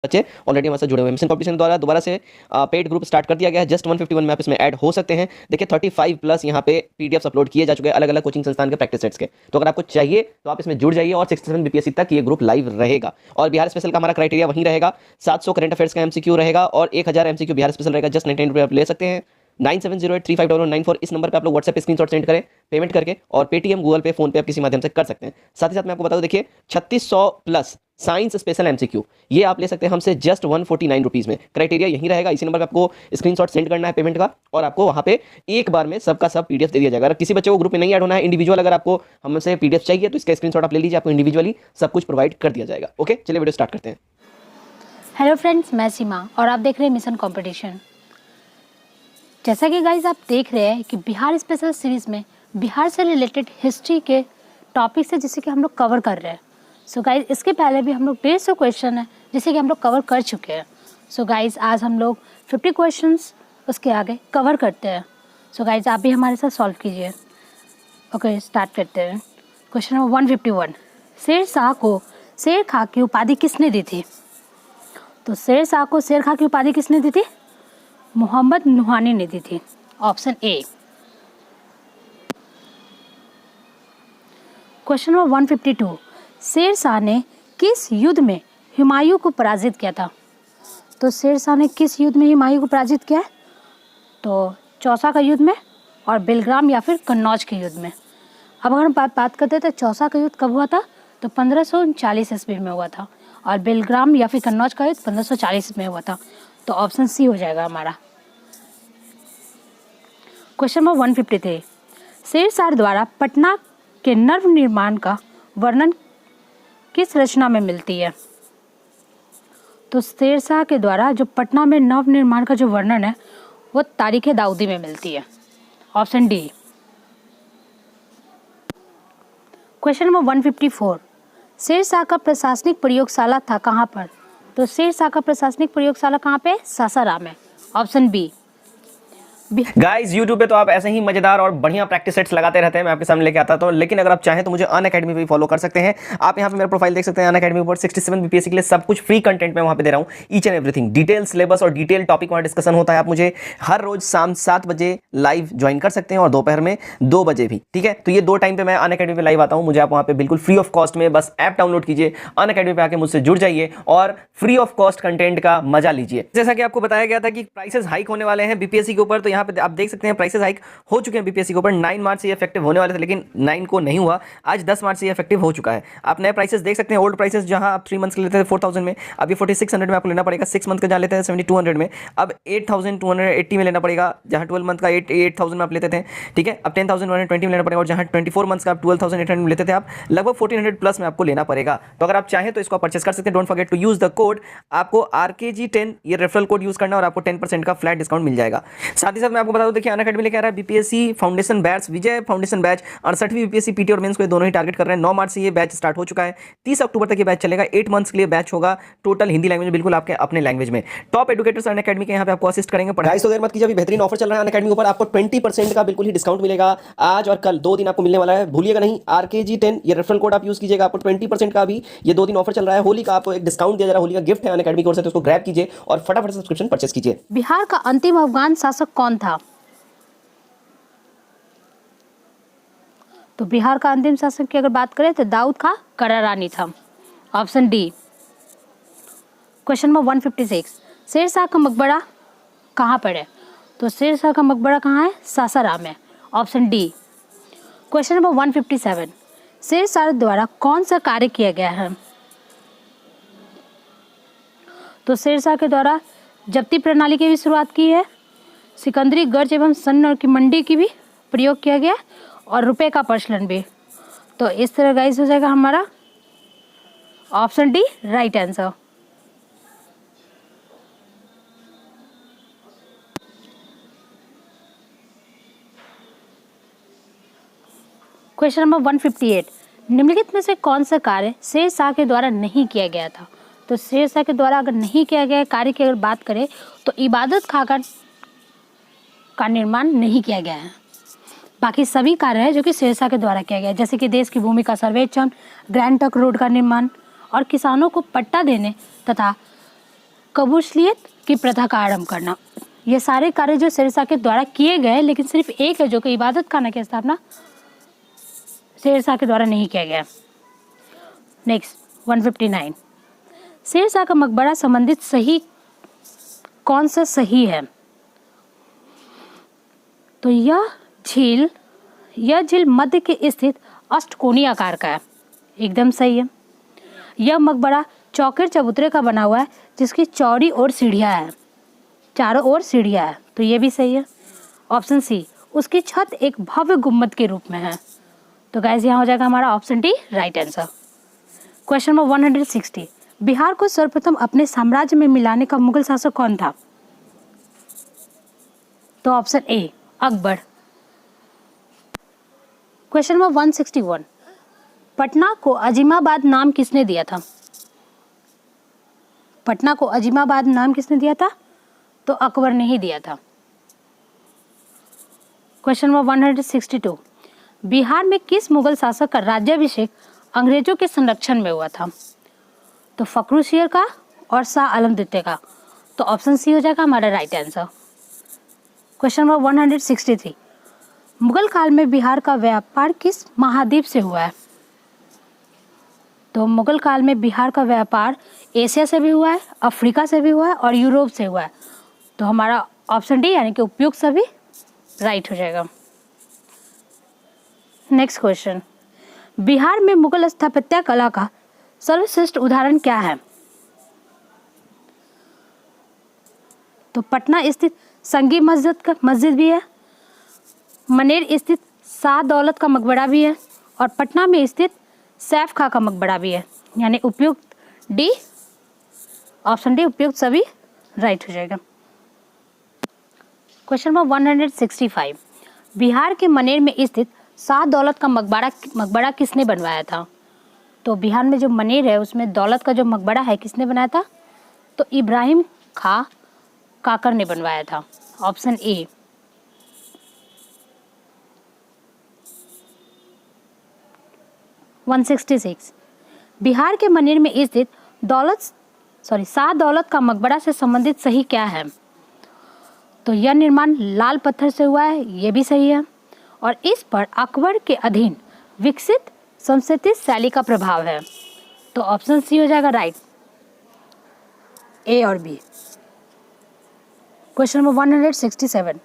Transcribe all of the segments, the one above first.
बच्चे ऑलरेडी हमारे साथ जुड़े हुए हैं। मिशन कॉम्पिटिशन द्वारा दोबारा से पेड ग्रुप स्टार्ट कर दिया गया है। जस्ट 151 में आप इसमें ऐड हो सकते हैं। देखिए 35 प्लस यहाँ पे पीडीएफ अपलोड किए जा चुके हैं अलग अलग कोचिंग संस्थान के प्रैक्टिस सेट्स के। तो अगर आपको चाहिए तो आप इसमें जुड़ जाइए और 67 बीपीएससी तक ये ग्रुप लाइव रहेगा। और बिहार स्पेशल का हमारा क्राइटेरिया वहीं रहेगा। 700 करंट अफेयर्स का एमसीक्यू रहेगा और 1000 एमसीक्यू बिहार स्पेशल रहेगा। जस्ट 99 रुपये आप ले सकते हैं। 9708350094 इस नंबर पे आप लोग व्हाट्सएप पे स्क्रीनशॉट सेंड करें पेमेंट करके, और पेटीएम गूगल पे फोन पे आप किसी माध्यम से कर सकते हैं। साथ ही साथ मैं आपको बता दूं, देखिए 3600 प्लस साइंस स्पेशल एमसीक्यू ये आप ले सकते हैं हमसे जस्ट 149 रुपीज़ में। क्राइटेरिया यही रहेगा। इसी नंबर पे आपको स्क्रीनशॉट सेंड करना है पेमेंट का, और आपको वहाँ पे एक बार में सबका सब पीडीएफ दे दिया जाएगा। अगर किसी बच्चे को ग्रुप में नहीं ऐड होना है, इंडिविजुअल अगर आपको हमसे पीडीएफ चाहिए तो इसका स्क्रीनशॉट आप ले लीजिए, आपको इंडिविजुअली सब कुछ प्रोवाइड कर दिया जाएगा। ओके, चलिए वीडियो स्टार्ट करते हैं। हेलो फ्रेंड्स, मैं सीमा और आप देख रहे हैं मिशन कंपटीशन। जैसा कि गाइज आप देख रहे हैं कि बिहार स्पेशल सीरीज़ में बिहार से रिलेटेड हिस्ट्री के टॉपिक्स है जिसे कि हम लोग कवर कर रहे हैं। सो गाइज इसके पहले भी हम लोग 150 क्वेश्चन है जिसे कि हम लोग कवर कर चुके हैं। सो गाइज आज हम लोग 50 क्वेश्चंस उसके आगे कवर करते हैं। सो गाइज आप भी हमारे साथ सॉल्व कीजिए। ओके, स्टार्ट करते हैं। क्वेश्चन नंबर 151, शेर शाह को शेर खां की उपाधि किसने दी थी? तो शेर शाह को शेर खां की उपाधि किसने दी थी? मोहम्मद नुहानी ने दी थी। Option A. Question number 152, Sher Shah ने किस युद्ध में हुमायूं को पराजित किया था? तो शेर शाह ने किस युद्ध में हुमायूं को पराजित किया है? तो चौसा का युद्ध में, और बेलग्राम या फिर कन्नौज के युद्ध में। अब अगर हम बात करते हैं तो चौसा का युद्ध कब हुआ था? तो 1539 ईस्वी में हुआ था, और बेलग्राम या फिर कन्नौज का युद्ध 1540 में हुआ था। तो ऑप्शन सी हो जाएगा हमारा। क्वेश्चन नंबर 153, शेर शाह द्वारा पटना के नव निर्माण का वर्णन किस रचना में मिलती है? तो शेर शाह के द्वारा जो पटना में नव निर्माण का जो वर्णन है वो तारीख दाऊदी में मिलती है। Option D. Question number 154, Sher Shah का प्रशासनिक प्रयोगशाला था कहाँ पर? तो शेर शाह का प्रशासनिक प्रयोगशाला कहाँ पे? सासाराम है। Option B. गाइस यूट्यूब पे तो आप ऐसे ही मजेदार और बढ़िया प्रैक्टिस सेट्स लगाते रहते हैं, मैं आपके सामने लेके आता तो, लेकिन अगर आप चाहें तो मुझे अनअकैडमी पे भी फॉलो कर सकते हैं। आप यहाँ पे मेरा प्रोफाइल देख सकते हैं अनअकैडमी पर। 67 बीपीएससी के लिए सब कुछ फ्री कंटेंट में वहाँ पे दे रहा हूँ। Each and everything, detail syllabus और डिटेल टॉपिक वहाँ डिस्कशन होता है। आप मुझे हर रोज शाम 7 बजे लाइव ज्वाइन कर सकते हैं और दोपहर में 2 बजे भी, ठीक है। तो ये 2 टाइम पे मैं अनअकैडमी पे लाइव आता हूँ। मुझे आप वहाँ पे बिल्कुल फ्री ऑफ कॉस्ट में बस ऐप डाउनलोड कीजिए, अनअकैडमी पे आके मुझसे जुड़ जाइए और फ्री ऑफ कॉस्ट कंटेंट का मजा लीजिए। जैसा कि आपको बताया गया था कि प्राइसेस हाइक होने वाले हैं बीपीएससी के ऊपर, तो यहाँ पे आप देख सकते हैं प्राइसेस हाइक हो चुके हैं बीपीएससी के ऊपर। 9 मार्च से ये इफेक्टिव होने वाले थे, लेकिन 9 को नहीं हुआ। आज 10 मार्च से ये इफेक्टिव हो चुका है। आप नए प्राइसेस देख सकते हैं। ओल्ड प्राइसेस जहां आप 3 मंथ्स के लेते थे 4000 में, अब ये 4600 में आपको लेना पड़ेगा। 6 मंथ का जहां लेते थे 7200 में, अब 8280 में लेना पड़ेगा। जहां 12 मंथ का 8000 में आप लेते थे, ठीक है, अब 10120 में लेना पड़ेगा। और जहां 24 मंथ्स का आप 12800 में लेते थे, आप लगभग 1400 प्लस में आपको लेना पड़ेगा। तो अगर आप चाहें तो इसको परचेस कर सकते हैं। Don't forget to use the code, आपको RKG10 ये रेफरल कोड यूज करना है और आपको 10% का फ्लैट डिस्काउंट मिल जाएगा। साथ ही साथ मैं आपको बता दूं, देखिए अनअकैडमी लेके आ रहा है बीपीएससी फाउंडेशन बैच, विजय फाउंडेशन बैच। 68वीं बीपीएससी पीटी और मेंस को दोनों ही टारगेट कर रहे हैं। 9 मार्च से ये बैच स्टार्ट हो चुका है। 30 अक्टूबर तक ये बैच चलेगा। 8 मंथ्स के लिए बैच होगा टोटल हिंदी लैंग्वेज में, बिल्कुल आपके अपने लैंग्वेज में। टॉप एजुकेटर्स अनअकैडमी के यहाँ पे आपको असिस्ट करेंगे। पढ़ाई तो देर मत कीजिए, अभी बेहतरीन ऑफर चल रहा है अनअकैडमी के ऊपर। आपको 20% का बिल्कुल ही डिस्काउंट मिलेगा। आज और कल 2 दिन आपको मिलने वाला है, भूलिएगा नहीं। RKG10 ये रेफरल कोड आप यूज कीजिएगा, आपको 20% का भी ये 2 दिन ऑफर चल रहा है। होली का आपको एक डिस्काउंट दिया जा रहा है, होली का गिफ्ट है अनअकैडमी की ओर से, तो उसको ग्रैब कीजिए और फटाफट सब्सक्रिप्शन परचेस कीजिए। बिहार का अंतिम अफगान शासक कौन था? तो बिहार का अंतिम शासक की अगर बात करें तो दाऊद खां करारानी था। Option D. Question number 156, Sher Shah का मकबरा कहाँ पर है? तो शेर शाह का मकबरा कहाँ है? सासाराम है। Option D. Question number 157, Sher Shah द्वारा कौन सा कार्य किया गया है? तो शेर शाह के द्वारा जब्ती प्रणाली की भी शुरुआत की है, सिकंदरी गर्ज एवं स्वर्ण की मंडी की भी प्रयोग किया गया, और रुपए का प्रचलन भी। तो इस तरह गाइस हो जाएगा हमारा option D right answer. Question number 158, निम्नलिखित में से कौन सा कार्य शेर शाह के द्वारा नहीं किया गया था? तो शेर शाह के द्वारा अगर नहीं किया गया कार्य की अगर बात करें तो इबादत खाना का निर्माण नहीं किया गया है। बाकी सभी कार्य है जो कि शेर शाह के द्वारा किया गया है, जैसे कि देश की भूमि का सर्वेक्षण, ग्रैंड ट्रंक रोड का निर्माण और किसानों को पट्टा देने तथा कबूलियत की प्रथा का आरंभ करना। ये सारे कार्य जो शेरशाह के द्वारा किए गए, लेकिन सिर्फ एक है जो कि इबादत खाना की स्थापना शेरशाह के द्वारा नहीं किया गया। नेक्स्ट 159, शेरशाह का मकबरा संबंधित सही कौन सा सही है? तो यह झील मध्य के स्थित अष्टकोणीय आकार का है, एकदम सही है। यह मकबरा चौकर चबूतरे का बना हुआ है जिसकी चौड़ी और सीढ़ियाँ हैं, चारों ओर सीढ़ियाँ हैं, तो ये भी सही है। ऑप्शन सी, उसकी छत एक भव्य गुम्बद के रूप में है। तो गाइस यहाँ हो जाएगा हमारा option D right answer. Question number 160, Bihar को सर्वप्रथम अपने साम्राज्य में मिलाने का मुगल शासक कौन था? तो option A Akbar. Question number 161, Patna को अजीमाबाद नाम किसने दिया था? पटना को अजीमाबाद नाम किसने दिया था? तो अकबर ने ही दिया था। क्वेश्चन नंबर 162, बिहार में किस मुगल शासक का राज्याभिषेक अंग्रेजों के संरक्षण में हुआ था? तो फखरुशीर का और शाह आलम द्वितीय का। तो ऑप्शन सी हो जाएगा हमारा right answer. Question number 163, Mughal काल में बिहार का व्यापार किस महाद्वीप से हुआ है? तो मुगल काल में बिहार का व्यापार एशिया से भी हुआ है, अफ्रीका से भी हुआ है और यूरोप से हुआ है। तो हमारा ऑप्शन डी यानी कि उपयुक्त सभी राइट हो जाएगा। नेक्स्ट क्वेश्चन, बिहार में मुगल स्थापत्य कला का सर्वश्रेष्ठ उदाहरण क्या है? तो पटना स्थित संगी मस्जिद भी है, मनेर स्थित शाह दौलत का मकबरा भी है और पटना में स्थित सैफ खां का मकबरा भी है, यानी उपयुक्त डी, ऑप्शन डी उपयुक्त सभी राइट हो जाएगा। क्वेश्चन नंबर 165, बिहार के मनेर में स्थित शाह दौलत का मकबरा किसने बनवाया था? तो बिहार में जो मनेर है उसमें दौलत का जो मकबरा है किसने बनाया था? तो इब्राहिम खां काकर ने बनवाया था, ऑप्शन ए। वन 166, बिहार के मनेर में स्थित शाह दौलत का मकबरा से संबंधित सही क्या है? तो यह निर्माण लाल पत्थर से हुआ है, ये भी सही है, और इस पर अकबर के अधीन विकसित संस्कृति शैली का प्रभाव है। तो ऑप्शन सी हो जाएगा राइट, ए और बी। क्वेश्चन नंबर 167,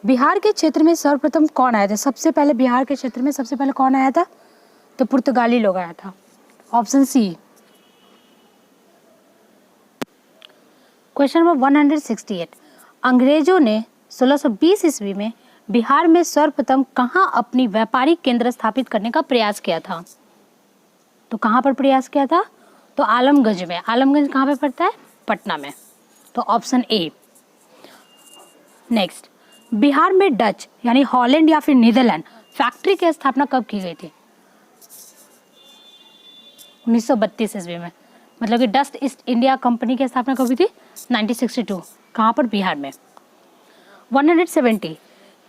बिहार के क्षेत्र में सर्वप्रथम कौन आया था? सबसे पहले बिहार के क्षेत्र में सबसे पहले कौन आया था? तो पुर्तगाली लोग आया था, ऑप्शन सी। क्वेश्चन नंबर 168, अंग्रेजों ने 1620 ईस्वी में बिहार में सर्वप्रथम कहाँ अपनी व्यापारिक केंद्र स्थापित करने का प्रयास किया था? तो कहाँ पर प्रयास किया था? तो आलमगंज में। आलमगंज कहाँ पे पड़ता है? पटना में। तो ऑप्शन ए। नेक्स्ट, बिहार में डच यानी हॉलैंड या फिर नीदरलैंड फैक्ट्री की स्थापना कब की गई थी? 1932 ईस्वी में। मतलब कि डच ईस्ट इंडिया कंपनी की स्थापना कब हुई थी? 1962। कहाँ पर? बिहार में। 170,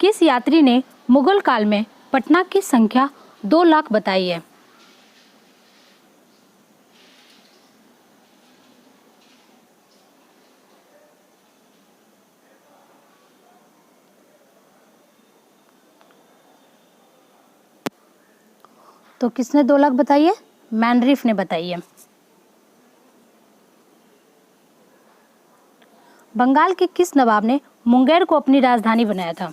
किस यात्री ने मुगल काल में पटना की संख्या 2 लाख बताई है? तो किसने 2 लाख बताई है? मैनरिफ ने बताई है। बंगाल के किस नवाब ने मुंगेर को अपनी राजधानी बनाया था?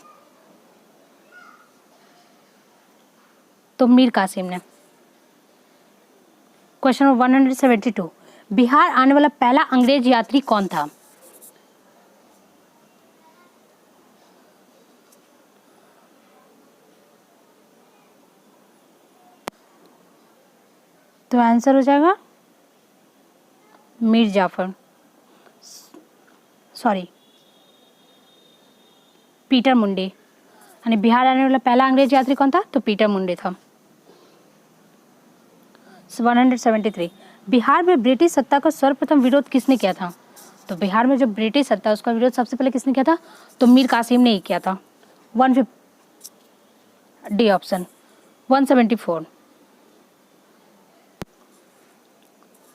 तो मीर कासिम ने। क्वेश्चन नंबर 172, बिहार आने वाला पहला अंग्रेज यात्री कौन था? तो आंसर हो जाएगा मीर जाफर, पीटर मुंडे। यानी बिहार आने वाला पहला अंग्रेज यात्री कौन था? तो पीटर मुंडे था। 173, बिहार में ब्रिटिश सत्ता का सर्वप्रथम विरोध किसने किया था? तो बिहार में जो ब्रिटिश सत्ता उसका विरोध सबसे पहले किसने किया था? तो मीर कासिम ने ही किया था। 150 D option. 174,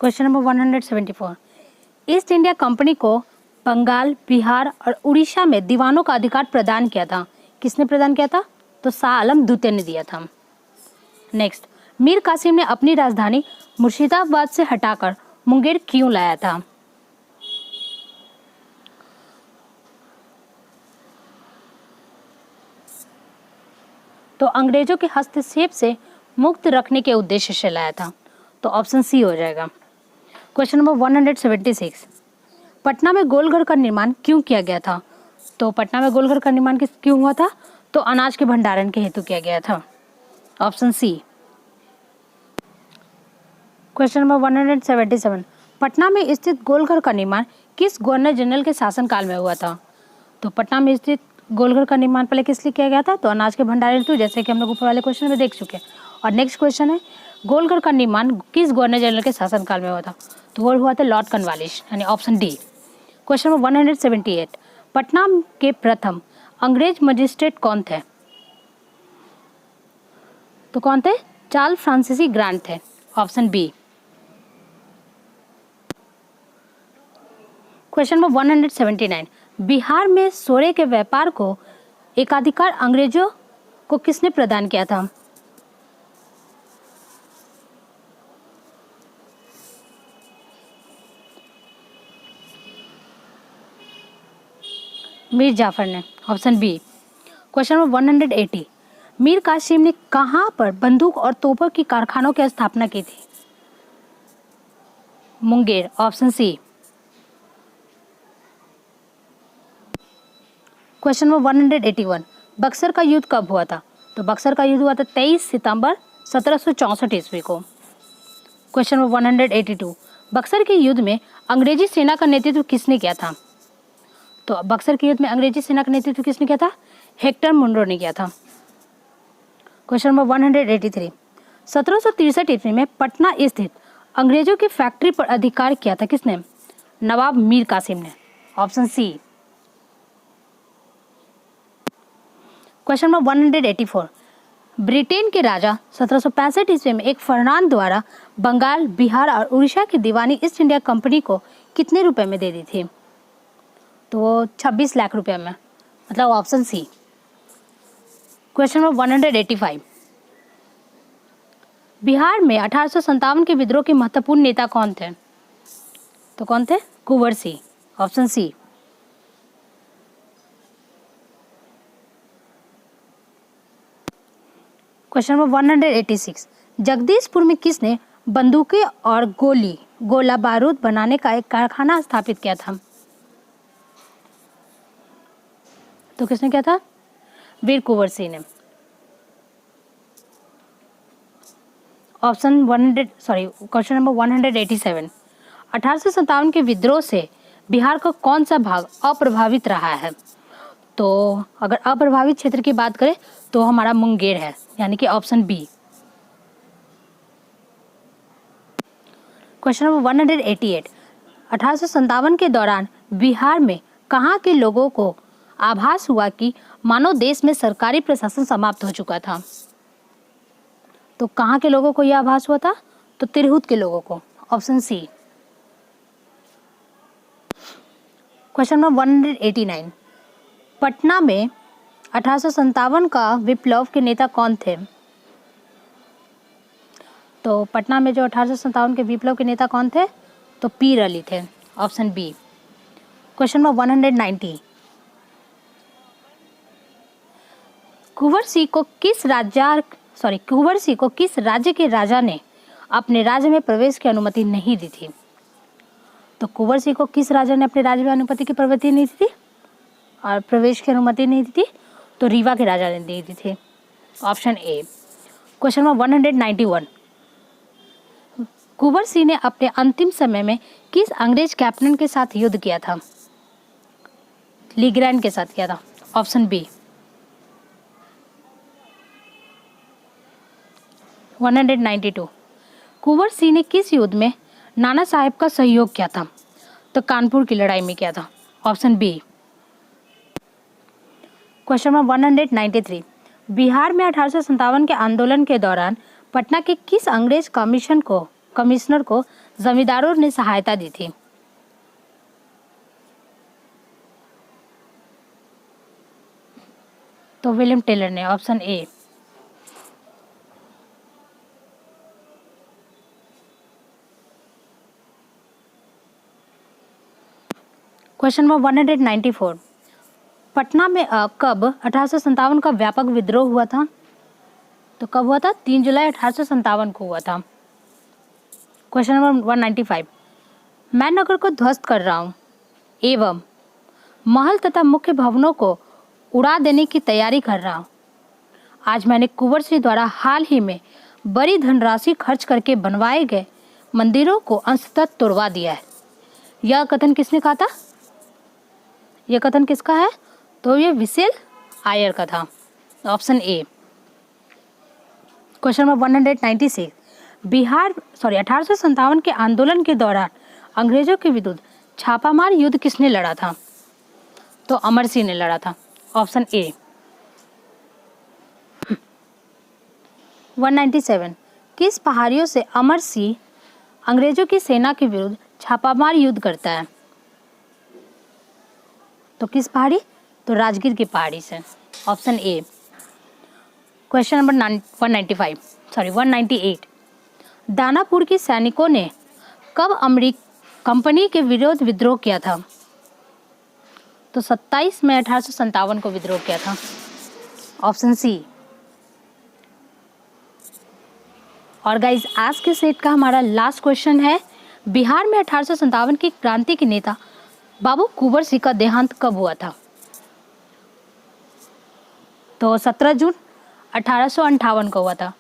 question number 174, east India company को बंगाल, बिहार और उड़ीसा में दीवानों का अधिकार प्रदान किया था? किसने प्रदान किया था? तो शाह आलम द्वितीय ने दिया था। नेक्स्ट, मीर कासिम ने अपनी राजधानी मुर्शिदाबाद से हटाकर मुंगेर क्यों लाया था? तो अंग्रेजों के हस्तक्षेप से मुक्त रखने के उद्देश्य से लाया था। तो ऑप्शन सी हो जाएगा। क्वेश्चन नंबर 176, पटना में गोलघर का निर्माण क्यों किया गया था? तो पटना में गोलघर का निर्माण क्यों हुआ था? तो अनाज के भंडारण के हेतु किया गया था। Option C. Question number 177, Patna में स्थित गोलघर का निर्माण किस गवर्नर जनरल के शासनकाल में हुआ था? तो पटना में स्थित गोलघर का निर्माण पहले किस लिए किया गया था? तो अनाज के भंडारण हेतु, जैसे कि हम लोग ऊपर वाले क्वेश्चन में देख चुके हैं। और नेक्स्ट क्वेश्चन है, गोलघर का निर्माण किस गवर्नर जनरल के शासनकाल में हुआ था? तो वो हुआ था लॉर्ड कॉर्नवालिस, यानी option D. Question number 178, Patna के प्रथम अंग्रेज मजिस्ट्रेट कौन थे? तो कौन थे? चार्ल्स फ्रांसिस ग्रांट थे, option B. Question number 179, Bihar में सोरे के व्यापार को एकाधिकार अंग्रेजों को किसने प्रदान किया था? मीर जाफर ने, option B. Question number 180, Mir Kasim ने कहां पर बंदूक और तोपों की कारखानों की स्थापना की थी? Munger, option C. Question number 181, Buxar का युद्ध कब हुआ था? तो बक्सर का युद्ध हुआ था 23 सितंबर 1764 ईस्वी को। क्वेश्चन नंबर 182, बक्सर के युद्ध में अंग्रेजी सेना का नेतृत्व किसने किया था? तो बक्सर के युद्ध में अंग्रेजी सेना का नेतृत्व किसने किया था? हेक्टर मुनरो ने किया था। क्वेश्चन नंबर 183, 1763 ईस्वी में पटना स्थित अंग्रेजों की फैक्ट्री पर अधिकार किया था किसने? नवाब मीर कासिम ने, option C. Question number 184, Britain के राजा 1765 ईस्वी में एक फरमान द्वारा बंगाल, बिहार और उड़ीसा की दीवानी ईस्ट इंडिया कंपनी को कितने रुपए में दे दी थी? तो वो 26 लाख रुपए में, मतलब option C. Question number 185, Bihar में 1857 के विद्रोह के महत्वपूर्ण नेता कौन थे? तो कौन थे? Kunwar Singh, option C. Question number 186, Jagdishpur में किसने बंदूकें और गोला बारूद बनाने का एक कारखाना स्थापित किया था? तो किसने किया था? वीर कुंवर सिंह ने। क्वेश्चन नंबर 187, 1857 के विद्रोह से बिहार का कौन सा भाग अप्रभावित रहा है? तो अगर अप्रभावित क्षेत्र की बात करें तो हमारा मुंगेर है, यानी कि ऑप्शन बी। क्वेश्चन नंबर 188, 1857 के दौरान बिहार में कहाँ के लोगों को आभास हुआ कि मानो देश में सरकारी प्रशासन समाप्त हो चुका था? तो कहाँ के लोगों को यह आभास हुआ था? तो तिरहुत के लोगों को, option C. Question number 189, Patna में 1857 का विप्लव के नेता कौन थे? तो पटना में जो 1857 के विप्लव के नेता कौन थे? तो पीर अली थे, option B. Question number 190, Kunwar Singh को किस राज्य के राजा ने अपने राज्य में प्रवेश की अनुमति नहीं दी थी? तो कुंवर सिंह को किस राजा ने अपने राज्य में अनुमति की प्रवृत्ति नहीं दी थी और प्रवेश की अनुमति नहीं दी थी? तो रीवा के राजा ने दी थी, option A. Question number 191, Kunwar Singh ने अपने अंतिम समय में किस अंग्रेज कैप्टन के साथ युद्ध किया था? लीग्रैंड के साथ किया था, ऑप्शन बी। 192, कुंवर सिंह ने किस युद्ध में नाना साहेब का सहयोग किया था? तो कानपुर की लड़ाई में किया था, option B. Question number 193, Bihar में 1857 के आंदोलन के दौरान पटना के किस अंग्रेज कमिश्नर को जमींदारों ने सहायता दी थी? तो विलियम टेलर ने, option A. Question number 194, Patna में कब 1857 का व्यापक विद्रोह हुआ था? तो कब हुआ था? 3 जुलाई 1857 को हुआ था। क्वेश्चन नंबर 195, मैं नगर को ध्वस्त कर रहा हूँ एवं महल तथा मुख्य भवनों को उड़ा देने की तैयारी कर रहा हूँ। आज मैंने कुंवर सिंह द्वारा हाल ही में बड़ी धनराशि खर्च करके बनवाए गए मंदिरों को अंशतः तोड़वा दिया है। यह कथन किसने कहा था? यह कथन किसका है? तो ये विसेल आयर का था, ऑप्शन ए। क्वेश्चन नंबर 196, 1857 के आंदोलन के दौरान अंग्रेजों के विरुद्ध छापामार युद्ध किसने लड़ा था? तो अमर सिंह ने लड़ा था, ऑप्शन ए। 197, किस पहाड़ियों से अमर सिंह अंग्रेजों की सेना के विरुद्ध छापामार युद्ध करता है? तो किस पहाड़ी? तो राजगीर की पहाड़ी से, option A. Question number 198, Danapur के सैनिकों ने कब अमेरिकी कंपनी के विरोध विद्रोह किया था? तो 27 मई 1857 को विद्रोह किया था, ऑप्शन सी। और गाइज आज के सेट का हमारा लास्ट क्वेश्चन है, बिहार में 1857 की क्रांति के नेता बाबू कुंवर सिंह का देहांत कब हुआ था? तो 17 जून 1858 को हुआ था।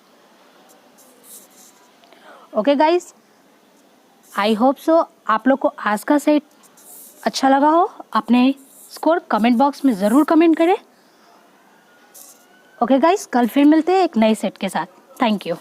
Okay guys, I hope so आप लोग को आज का सेट अच्छा लगा हो। अपने स्कोर कमेंट बॉक्स में ज़रूर कमेंट करें। ओके गाइज, कल फिर मिलते हैं एक नए सेट के साथ। Thank you.